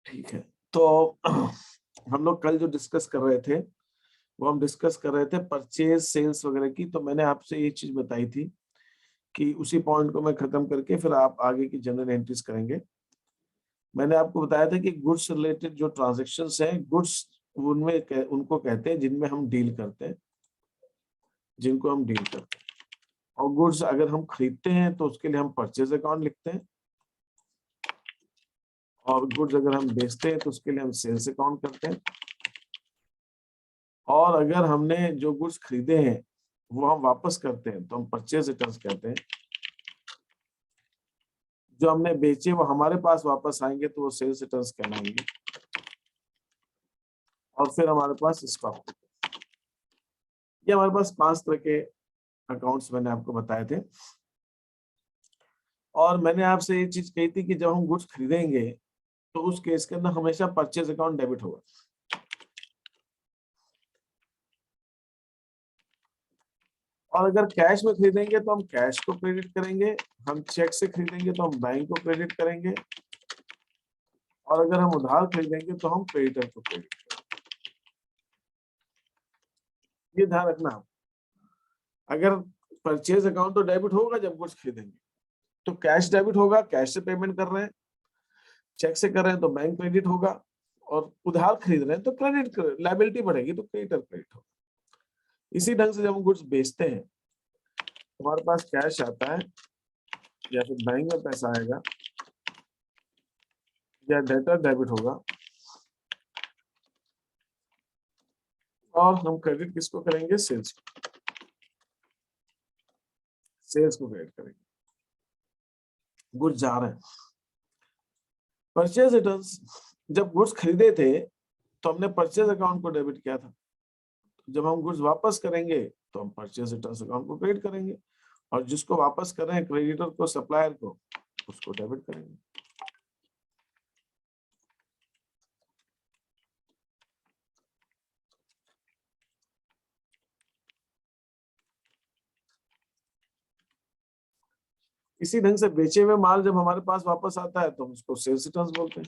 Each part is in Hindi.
ठीक है, तो हम लोग कल जो डिस्कस कर रहे थे वो हम डिस्कस कर रहे थे परचेज सेल्स वगैरह की। तो मैंने आपसे ये चीज बताई थी कि उसी पॉइंट को मैं खत्म करके फिर आप आगे की जनरल एंट्रीज करेंगे। मैंने आपको बताया था कि गुड्स रिलेटेड जो ट्रांजैक्शंस हैं, गुड्स उनमें उनको कहते हैं जिनमें हम डील करते हैं, जिनको हम डील करते हैं। और गुड्स अगर हम खरीदते हैं तो उसके लिए हम परचेज अकाउंट लिखते हैं, और गुड्स अगर हम बेचते हैं तो उसके लिए हम सेल्स अकाउंट करते हैं। और अगर हमने जो गुड्स खरीदे हैं वो हम वापस करते हैं तो हम परचेज रिटर्न्स कहते हैं। जो हमने बेचे वो हमारे पास वापस आएंगे तो वो सेल्स रिटर्न्स कहलाएंगे। और फिर हमारे पास स्टॉक, ये हमारे पास 5 तरह के अकाउंट्स मैंने आपको बताए थे। और मैंने आपसे ये चीज कही थी कि जब हम गुड्स खरीदेंगे तो उस केस के अंदर हमेशा परचेज अकाउंट डेबिट होगा। और अगर कैश में खरीदेंगे तो हम कैश को क्रेडिट करेंगे, हम चेक से खरीदेंगे तो हम बैंक को क्रेडिट करेंगे, और अगर हम उधार खरीदेंगे तो हम क्रेडिटर को क्रेडिट करेंगे। ये ध्यान रखना। अगर परचेज अकाउंट तो डेबिट होगा जब गुड्स खरीदेंगे, तो कैश डेबिट होगा, कैश से पेमेंट कर रहे हैं, चेक से कर रहे हैं तो बैंक क्रेडिट होगा, और उधार खरीद रहे हैं तो क्रेडिट, लायबिलिटी बढ़ेगी तो क्रेडिटर क्रेडिट होगा। इसी ढंग से जब हम गुड्स बेचते हैं, हमारे पास कैश आता है या फिर बैंक में पैसा आएगा या डेटर डेबिट होगा, और हम क्रेडिट किसको करेंगे? सेल्स को, सेल्स को क्रेडिट करेंगे। गुड्स जा रहे हैं। परचेज रिटर्न्स, जब गुड्स खरीदे थे तो हमने परचेज अकाउंट को डेबिट किया था, जब हम गुड्स वापस करेंगे तो हम परचेज रिटर्न्स अकाउंट को क्रेडिट करेंगे, और जिसको वापस कर रहे हैं क्रेडिटर को, सप्लायर को, उसको डेबिट करेंगे। इसी ढंग से बेचे हुए माल जब हमारे पास वापस आता है तो हम उसको सेल्स रिटर्न्स बोलते हैं।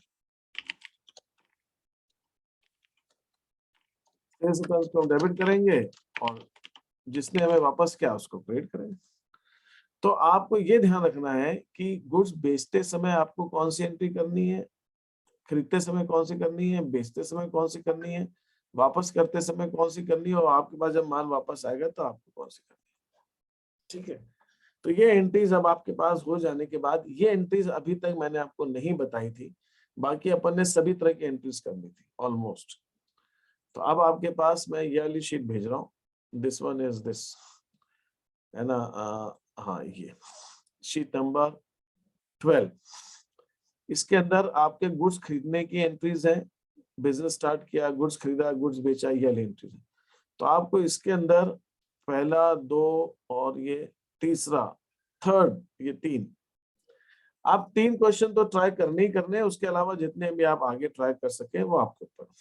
सेल्स रिटर्न्स को हम डेबिट करेंगे और जिसने हमें वापस किया उसको क्रेडिट करेंगे। तो आपको ये ध्यान रखना है कि गुड्स बेचते समय आपको कौन सी एंट्री करनी है, खरीदते समय कौन सी करनी है, बेचते समय कौन सी करनी है, वापस करते समय कौन सी करनी है, और आपके पास जब माल वापस आएगा तो आपको कौन सी करनी है। ठीक है, तो ये एंट्रीज अब आपके पास हो जाने के बाद, ये एंट्रीज अभी तक मैंने आपको नहीं बताई थी, बाकी अपन ने सभी तरह की एंट्रीज करनी थी ऑलमोस्ट। तो अब आपके पास मैं ये वाली शीट भेज रहा हूँ, दिस वन इज दिस, है ना? हाँ, ये शीट नंबर 12। इसके अंदर आपके गुड्स खरीदने की एंट्रीज हैं, बिजनेस स्टार्ट किया, गुड्स खरीदा, गुड्स बेचा, ये वाली एंट्रीज है। तो आपको इसके अंदर पहला, 2 और ये तीसरा, थर्ड, ये 3, आप 3 क्वेश्चन तो ट्राई करने ही करने हैं, उसके अलावा जितने भी आप आगे ट्राई कर सके वो आपके ऊपर।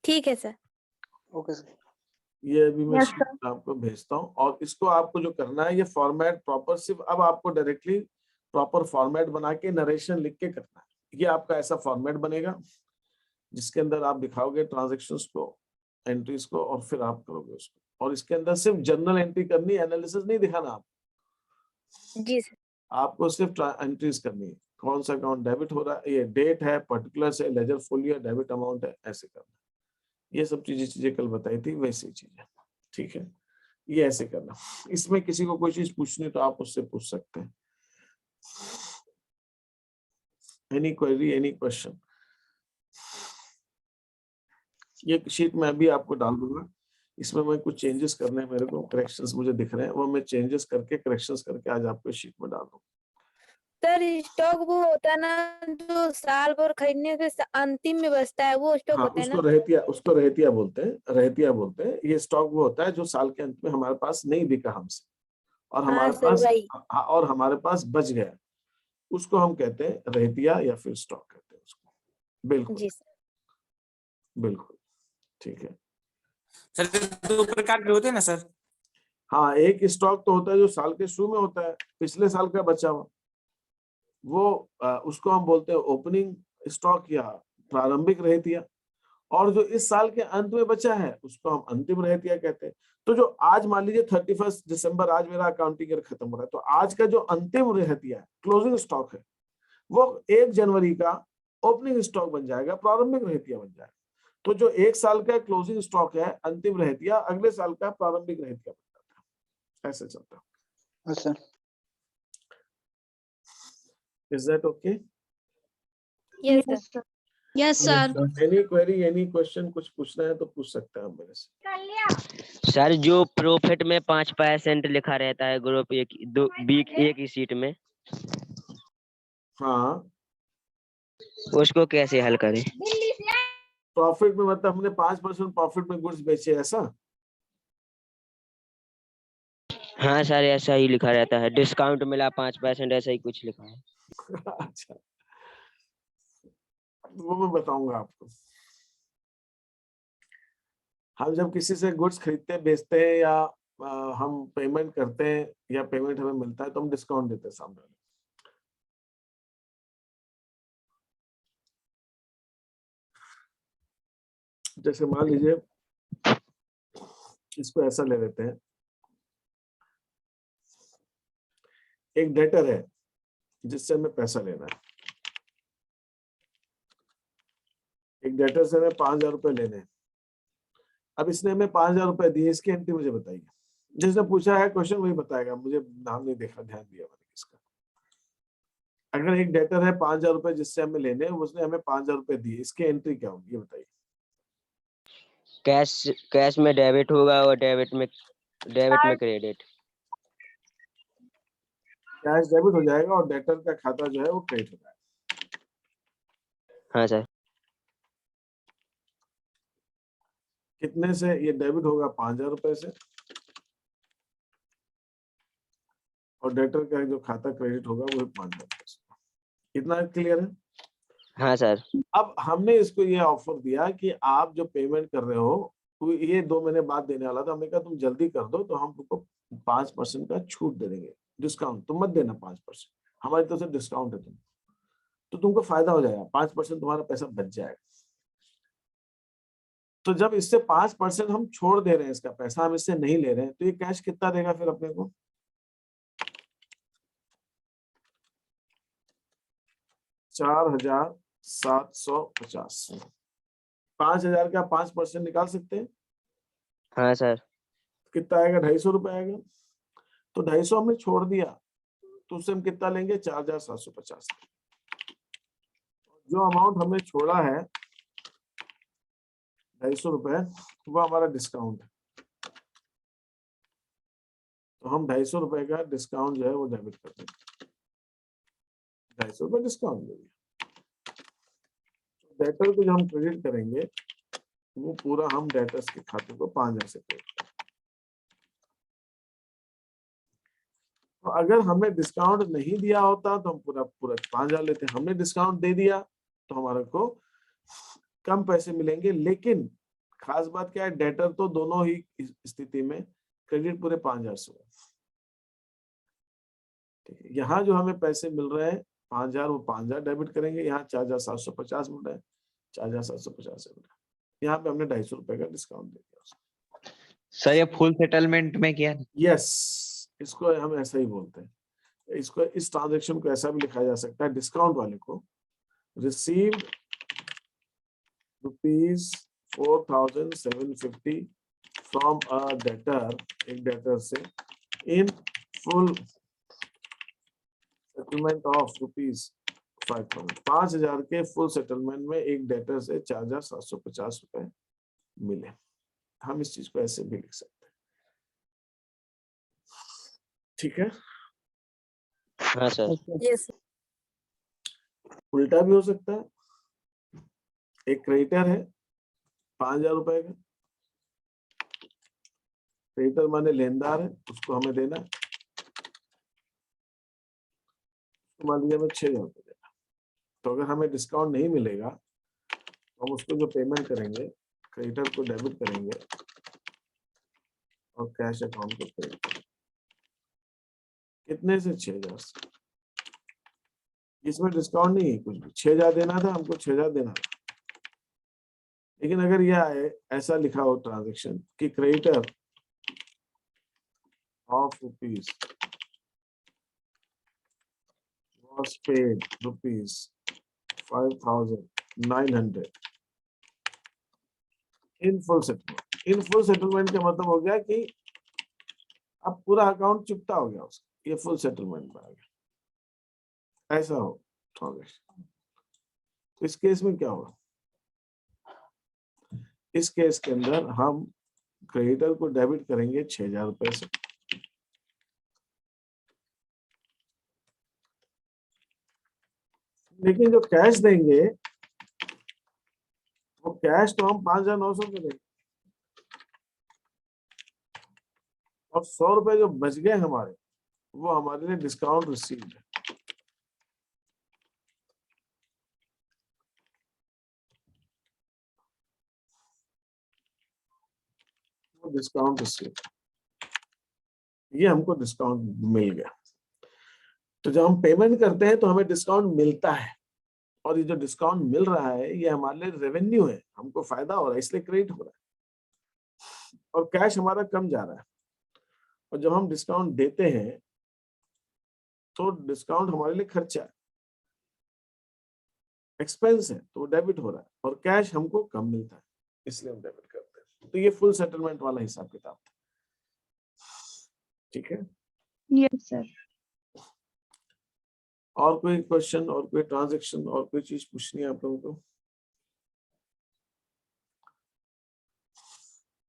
ठीक है सर। Okay sir. ये अभी मैं Yes, शीट आपको भेजता हूँ, और इसको आपको जो करना है, ये फॉर्मेट प्रॉपर, सिर्फ अब आपको डायरेक्टली प्रॉपर फॉर्मेट बना के नरेशन लिख के करना है। ये आपका ऐसा फॉर्मेट बनेगा जिसके अंदर आप दिखाओगे ट्रांजैक्शंस को, एंट्रीज को, और फिर आप करोगे उसको। और इसके अंदर सिर्फ जनरल एंट्री करनी, एनालिसिस नहीं दिखाना आप, जी सर। आपको सिर्फ एंट्रीज करनी है। कौन सा अकाउंट डेबिट हो रहा है, ये डेट है, पर्टिकुलर्स है, लेजर फोलियो, डेबिट अमाउंट है, ऐसे करना। ये सब चीजें कल बताई थी, वैसी चीजें। ठीक है, ये ऐसे करना। इसमें किसी को कोई चीज पूछनी तो आप उससे पूछ सकते हैं। Any query, any question? ये शीट मैं भी आपको डाल दूंगा, इसमें मैं कुछ चेंजेस करने हैं, मेरे को करेक्शंस मुझे दिख रहे हैं, वो मैं चेंजेस करके, करेक्शंस करके आज आपको शीट में डाल दूंगा। सर स्टॉक वो होता है ना जो साल भर खरीदने के अंतिम में बचता है, वो स्टॉक हाँ, होता है उसको ना? रहतिया बोलते हैं, रहतिया बोलते हैं। ये स्टॉक वो होता है जो साल के अंत में हमारे पास नहीं बिका हमसे, और हाँ हमारे सर पास, वही। और हमारे पास बच गया, उसको हम कहते हैं रहतिया या फिर स्टॉक कहते हैं उसको। बिल्कुल जी सर। बिल्कुल, ठीक है। सर 2 प्रकार के होते हैं ना सर? हाँ, एक स्टॉक तो होता है जो साल के शुरू में होता है, पिछले साल का बचा हुआ, वो उसको हम बोलते हैं ओपनिंग स्टॉक या प्रारंभिक रहतिया, और जो इस साल के अंत में बचा है उसको हम अंतिम रहतिया कहते हैं। तो जो आज मान लीजिए 31 दिसंबर, आज मेरा अकाउंटिंग ईयर खत्म हो रहा है, तो आज का जो अंतिम रहतिया है, क्लोजिंग स्टॉक है, वो 1 जनवरी का ओपनिंग स्टॉक बन जाएगा, प्रारंभिक रहतिया बन जाएगा। तो जो 1 साल का क्लोजिंग स्टॉक है, अंतिम रहतिया अगले साल का प्रारंभिक रहतिया बन जाता है। ऐसे चलता है। अच्छा is that okay? Yes sir. Yes sir. Any query, any question, कुछ पूछना है तो पूछ सकते हैं आप मेरे से। सर जो प्रॉफिट में 5% लिखा रहता है ग्रुप एक ही सीट में, हाँ, उसको कैसे हल करें? प्रॉफिट में मतलब हमने 5% प्रॉफिट में गुड्स बेचे, ऐसा? हाँ सर ऐसा ही लिखा रहता है, डिस्काउंट मिला 5%, ऐसा ही कुछ लिखा है। अच्छा, वो मैं बताऊंगा आपको। हम जब किसी से गुड्स खरीदते बेचते हैं या हम पेमेंट करते हैं या पेमेंट हमें मिलता है तो हम डिस्काउंट देते हैं सामने वाले। जैसे मान लीजिए इसको ऐसा ले लेते हैं, एक डेटर है जिससे हमें पैसा लेना है, एक डेटर से हमें 5,000 रुपए लेने हैं। अब इसने हमें 5,000 रुपए दिए, इसकी एंट्री मुझे बताइए। जिसने पूछा है क्वेश्चन वही बताएगा, मुझे नाम नहीं देखा, ध्यान दिया मैंने किसका। अगर एक डेटर है 5,000 रुपए जिससे हमें लेने हैं, उसने हमें 5,000 रुपए दिए, इसकी एंट्री क्या होगी ये बताइए। कैश में डेबिट होगा और डेबिट में क्रेडिट। कैश डेबिट हो जाएगा और डेटर का खाता जो है वो क्रेडिट हो जाएगा। हाँ सर। कितने से ये डेबिट होगा? 5,000 रुपए से, और डेटर का जो खाता क्रेडिट होगा वो 5,000 रुपए से। इतना क्लियर है? हाँ सर। अब हमने इसको ये ऑफर दिया कि आप जो पेमेंट कर रहे हो, तो ये 2 महीने बाद देने वाला था, हमने कहा तुम जल्दी कर दो तो हम तुमको 5% का छूट दे देंगे, डिस्काउंट। तुम मत देना 5%, हमारी तरफ से डिस्काउंट है, तो तुमको फायदा हो जाएगा, 5% तुम्हारा पैसा बच जाएगा। तो जब इससे 5% हम छोड़ दे रहे हैं, इसका पैसा हम इससे नहीं ले रहे हैं, तो ये कैश कितना देगा फिर अपने को? 4,750। 5,000 का 5% निकाल सकते हैं? हाँ सर। कितना आएगा? 250 रुपए आएगा। तो 250 हमने छोड़ दिया, तो उससे हम कितना लेंगे? 4,750। जो अमाउंट हमने छोड़ा है 250 रुपए, वो हमारा डिस्काउंट है। तो हम 250 रुपए का डिस्काउंट जो है वो डेबिट कर देंगे। 250 रुपए डिस्काउंट दे दिया। डेटर को जो हम क्रेडिट करेंगे वो पूरा हम डेटर्स के खाते को 5,000 से क्रेडिट करेंगे। तो अगर हमें डिस्काउंट नहीं दिया होता तो हम पूरा 5,000 लेते। हमने डिस्काउंट दे दिया तो हमारे को कम पैसे मिलेंगे, लेकिन खास बात क्या है, डेटर तो दोनों ही स्थिति में क्रेडिट पूरे 5,000 से हुआ। यहाँ जो हमें पैसे मिल रहे हैं 5,000, वो 5,000 डेबिट करेंगे। यहाँ 4,750 मिल रहा है, 4,750 से मिल रहा है। यहाँ पे हमने 250 रुपए का डिस्काउंट दे दिया। सर ये फुल सेटलमेंट में क्या? यस, इसको हम ऐसा ही बोलते हैं। इसको, इस ट्रांजैक्शन को ऐसा भी लिखा जा सकता है, डिस्काउंट वाले को, रिसीव्ड ₹4,750 फ्रॉम अ डेटर, एक डेटर से, इन फुल सेटलमेंट ऑफ ₹5,000। 5,000 के फुल सेटलमेंट में एक डेटर से 4,750 रुपए मिले। हम इस चीज को ऐसे भी लिख सकते हैं, ठीक है? हाँ सर। यस। उल्टा भी हो सकता है। एक क्रेडिटर है 5,000 रुपए का, क्रेडिटर माने लेनदार है, उसको हमें देना है। मान लीजिए हमें 6,000 रुपए देना, तो अगर हमें डिस्काउंट नहीं मिलेगा तो हम उसको जो पेमेंट करेंगे, क्रेडिटर को डेबिट करेंगे और कैश अकाउंट को क्रेडिट करेंगे। कितने से? 6,000 से। इसमें डिस्काउंट नहीं है कुछ भी, 6,000 देना था हमको, 6,000 देना था। लेकिन अगर यह आए ऐसा लिखा हो ट्रांजेक्शन कि creditor of rupees was paid rupees 5,900 in full settlement। In full settlement का मतलब हो गया कि अब पूरा अकाउंट चुकता हो गया उसका, ये फुल सेटलमेंट में आ गया, ऐसा हो ट्रांजेक्शन। तो इस केस में क्या होगा? इस केस के अंदर हम क्रेडिटर को डेबिट करेंगे 6,000 रुपए से, लेकिन जो कैश देंगे वो कैश तो हम 5,900 के देंगे, और 100 रुपए जो बच गए हमारे वो हमारे लिए डिस्काउंट रिसीव्ड है। वो डिस्काउंट रिसीव्ड, ये हमको डिस्काउंट मिल गया। तो जब हम पेमेंट करते हैं तो हमें डिस्काउंट मिलता है, और ये जो डिस्काउंट मिल रहा है ये हमारे लिए रेवेन्यू है, हमको फायदा हो रहा है, इसलिए क्रेडिट हो रहा है, और कैश हमारा कम जा रहा है। और जब हम डिस्काउंट देते हैं तो डिस्काउंट हमारे लिए खर्चा है, एक्सपेंस है, तो डेबिट हो रहा है, और कैश हमको कम मिलता है, इसलिए हम डेबिट करते हैं। तो ये फुल सेटलमेंट वाला हिसाब किताब था। ठीक है, यस सर। और कोई क्वेश्चन और कोई ट्रांजैक्शन और कोई चीज पूछनी है आप लोगों को?